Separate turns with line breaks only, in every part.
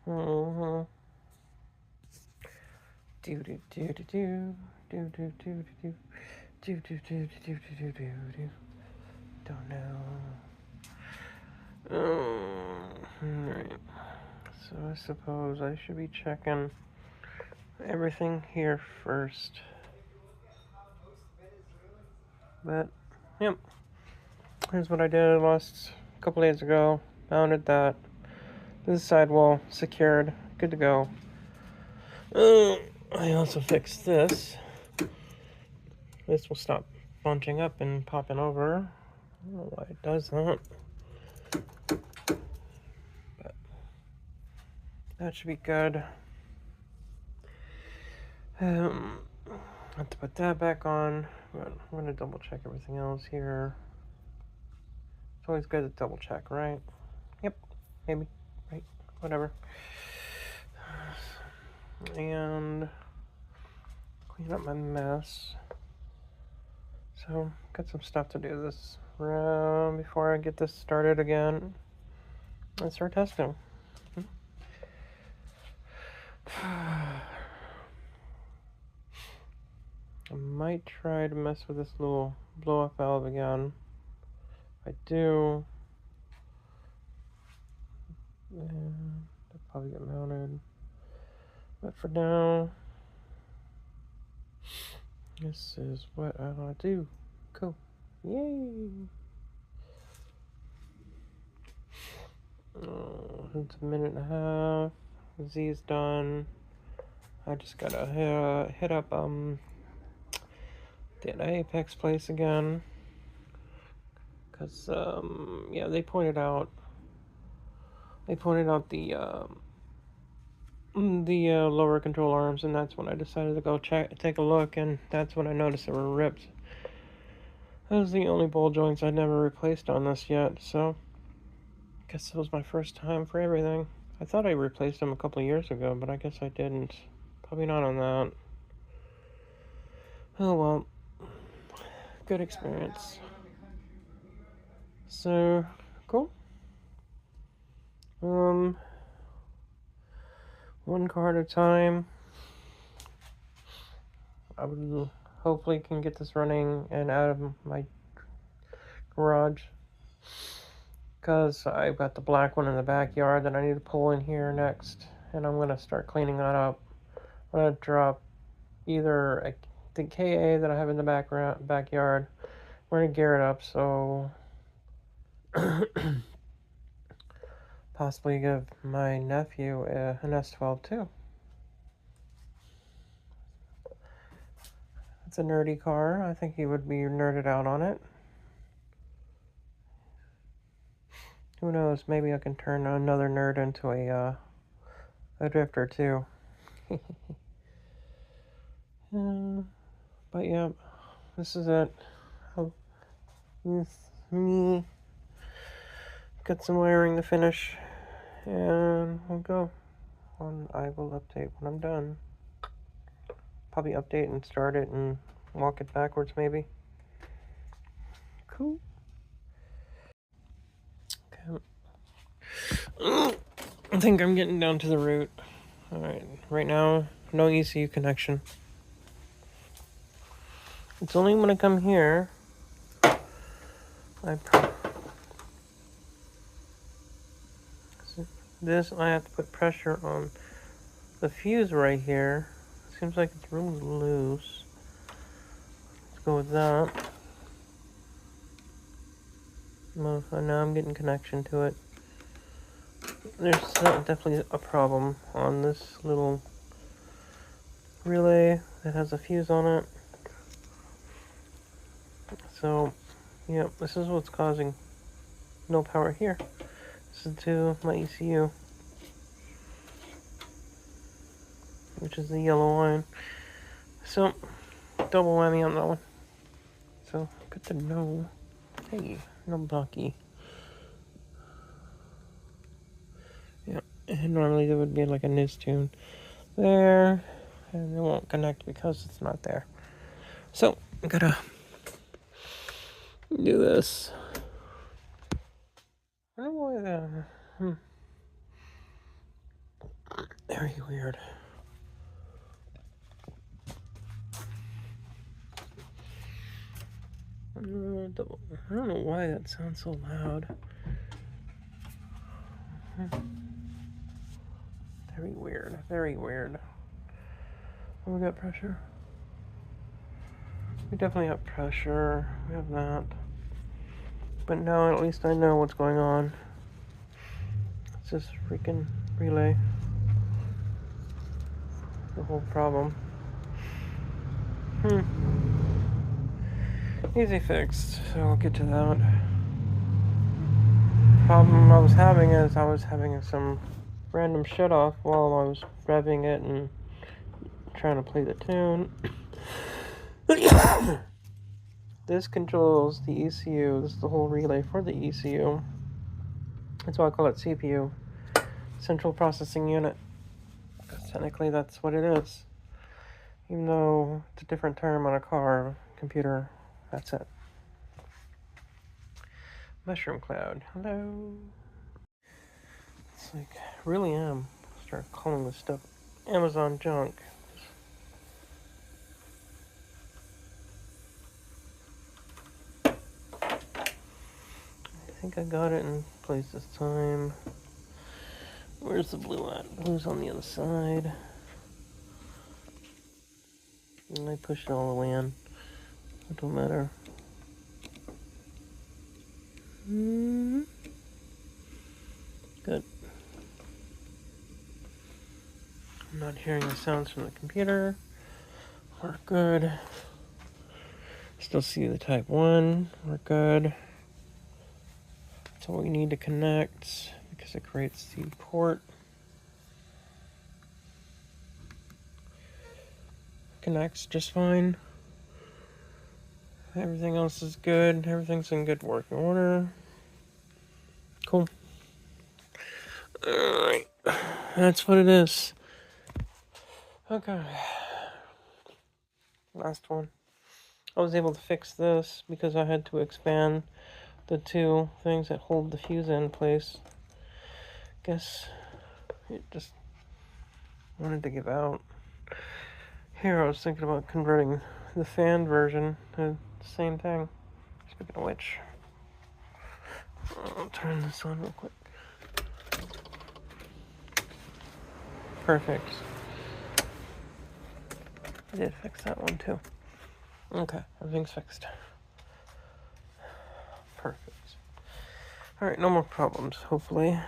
Mm-hmm. Do do do do do do do do do do do do do do do do. Don't know. Alright. So I suppose I should be checking everything here first. But yep. Here's what I did last couple days ago. Mounted that. This sidewall secured. Good to go. I also fixed this. This will stop bunching up and popping over. I don't know why it does that. But that should be good. Have to put that back on. But I'm going to double check everything else here. It's always good to double check, right? Yep, maybe, right, whatever. And clean up my mess. So, got some stuff to do this before I get this started again and start testing. I might try to mess with this little blow-off valve again. If I do, and it'll probably get mounted. But for now, this is what I want to do. Cool. Yay! Oh, it's a minute and a half. Z is done. I just gotta hit up the Apex place again, cause yeah, they pointed out the lower control arms, and that's when I decided to go take a look, and that's when I noticed they were ripped. Those are the only ball joints I'd never replaced on this yet, so I guess it was my first time for everything. I thought I replaced them a couple of years ago, but I guess I didn't. Probably not on that. Oh well. Good experience. So, cool. One car at a time. I would hopefully can get this running and out of my garage, because I've got the black one in the backyard that I need to pull in here next, and I'm gonna start cleaning that up. I'm gonna drop either the KA that I have in the backyard. We're gonna gear it up, so possibly give my nephew an S12 too. It's a nerdy car. I think he would be nerded out on it. Who knows? Maybe I can turn another nerd into a drifter too. But yeah, this is it. Me. Got some wiring to finish, and we'll go. I will update when I'm done. Probably update and start it and walk it backwards, maybe. Cool. Okay. I think I'm getting down to the root. Alright, right now, no ECU connection. It's only when I come here, this, I have to put pressure on the fuse right here. Seems like it's really loose. Let's go with that. Well, now I'm getting connection to it. There's definitely a problem on this little relay that has a fuse on it. So, yeah, this is what's causing no power here. This is to my ECU, which is the yellow line. So, double whammy on that one. So, good to know. Hey, no blocky. Yeah, and normally there would be like a NIS tune there, and it won't connect because it's not there. So, I gotta do this. I don't know why Very weird. I don't know why that sounds so loud. Very weird, very weird. Oh, we got pressure. We definitely have pressure. We have that. But now at least I know what's going on. It's this freaking relay. The whole problem. Easy fixed, so I'll get to that. Problem I was having is I was having some random shut off while I was revving it and trying to play the tune. This controls the ECU. This is the whole relay for the ECU. That's why I call it CPU. Central Processing Unit. Technically, that's what it is. Even though it's a different term on a car, computer, that's it. Mushroom Cloud. Hello. It's like, I really am. Start calling this stuff Amazon junk. I think I got it in place this time. Where's the blue at? Blue's on the other side. And I pushed it all the way in. It don't matter. Good. I'm not hearing the sounds from the computer. We're good. Still see the type 1. We're good. That's all we need to connect because it creates the port. Connects just fine. Everything else is good. Everything's in good working order. Cool. Alright. That's what it is. Okay. Last one. I was able to fix this because I had to expand the two things that hold the fuse in place. Guess it just wanted to give out. Here I was thinking about converting the fan version to the same thing. Speaking of which, I'll turn this on real quick. Perfect. I did fix that one too. Okay, everything's fixed. Perfect. Alright, no more problems, hopefully.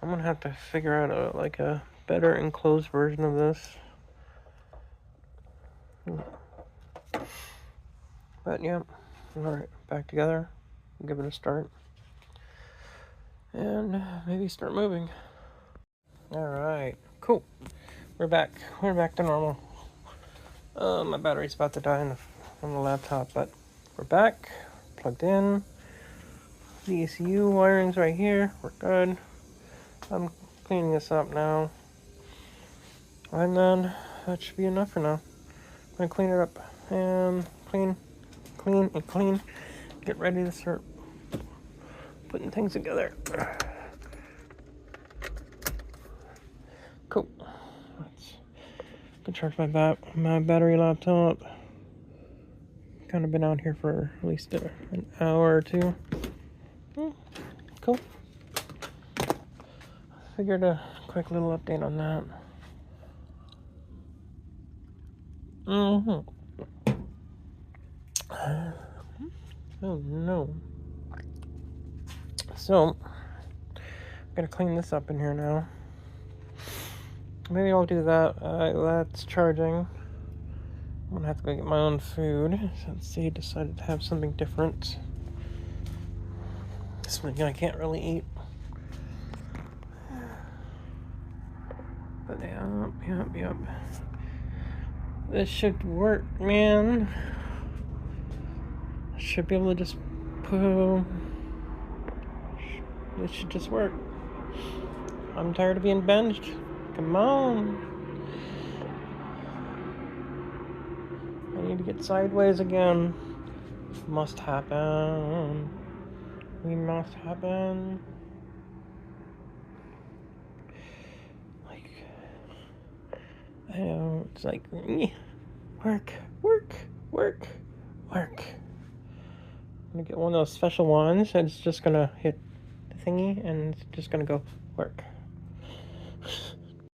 I'm gonna have to figure out a better enclosed version of this. But yeah, alright, back together. Give it a start. And maybe start moving. Alright, cool. We're back. We're back to normal. My battery's about to die on the laptop, but we're back. Plugged in. The ECU wiring's right here. We're good. I'm cleaning this up now. And then that should be enough for now. I'm gonna clean it up and clean. Get ready to start putting things together. Cool. Let's go charge my battery laptop. Kind of been out here for at least an hour or two. Cool. Figured a quick little update on that. Oh no. So, I'm gonna clean this up in here now. Maybe I'll do that. That's charging. I'm gonna have to go get my own food since he decided to have something different. Something I can't really eat. But yep. This should work, man. I should be able to just poo. This should just work. I'm tired of being benched. Come on. I need to get sideways again. Must happen. We must happen. I know, it's like, work, work, work, work. I'm gonna get one of those special ones, and it's just gonna hit the thingy, and it's just gonna go work.